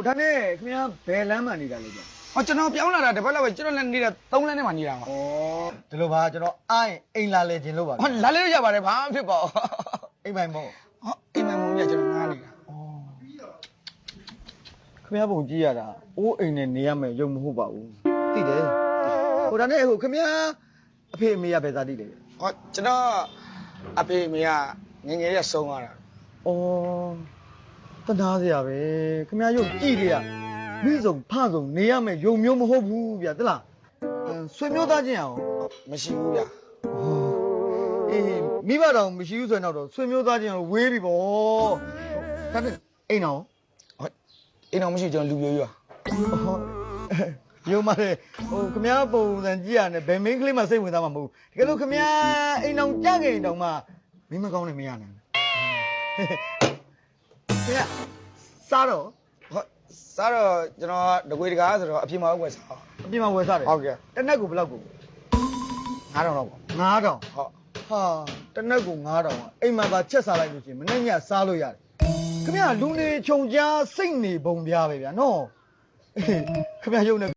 ဒါနဲ့ခင်ဗျားဘယ်လမ်းမှနေတာလဲဗျာ ဟောကျွန်တော်ပြောင်းလာတာတပတ်လောက်ပဲကျွန်တော်လည်းနေတာ3လမ်းနဲ့မှနေတာပါ ဩဒီလိုပါကျွန်တော်အိုင်းအိမ်လာလေခြင်းလို့ပါ ဟောလာလေးရပါတယ်ဘာမှဖြစ်ပါဘူး အိမ်ပိုင်မို့ ဟောအိမ်မမုံကြီးကကျွန်တော်ငားနေတာ ခင်ဗျားပုံကြည့်ရတာအိုးအိမ်နဲ့နေရမယ်ရုံမဟုတ်ပါဘူးသိတယ်ဒါနဲ့ခင်ဗျားအဖေအမေကဘယ်သားတိလဲ ဟောကျွန်တော်အဖေမေကငငယ်ရက်ဆုံးသွားတာ ဩတနာစရာပဲခင်ဗျားရုပ်ကြည့်ကြရမိစုံဖဆုံနေရမယ်ရုံမျိုးမဟုတ်ဘူးဗျာတလားဆွေမျိုးသားချင်းအောင် မရှိဘူးဗျာ အေးမိဘတော်မရှိဘူးဆိုရင်တော့ဆွေမျိုးသားချင်းကိုဝေးပြီပေါ့ဒါနဲ့အိမ်တော် ဟောအိမ်တော်မရှိကျွန်တော်လူပြိုကြီးပါ ရုံမလေးခမ ्या ပုံစံကြည့်ရတယ်ဘယ်မင်းကလေးမှစိတ်ဝင်စားမှာမဟုတ်ဘူးတကယ်လို့ခမ ्या အိမ်တော်ကြခဲ့ရင်တောင်မှမင်းမကောင်းနဲ့မရနိုင်ဘူးခင်ဗျစားတော့ ဟောစားတော့ကျွန်တော်တကွေတကားဆိုတော့အပြင်မှာဝယ်စား အပြင်မှာဝယ်စားတယ် ဟုတ်ကဲ့ တစ်နက်ကိုဘယ်လောက်ကို 9000လောက်ပေါ့ 9000 ဟုတ် ဟာတစ်နက်ကို9000อ่ะအိမ်မှာသာချက်စားလိုက်လို့ရှိရင်မနေ့ညစားလို့ရတယ်ခမ ्या လူနေခြုံကြားစိတ်နေပုံပြားပဲဗျာနော်ခင်ဗျရုံနဲ့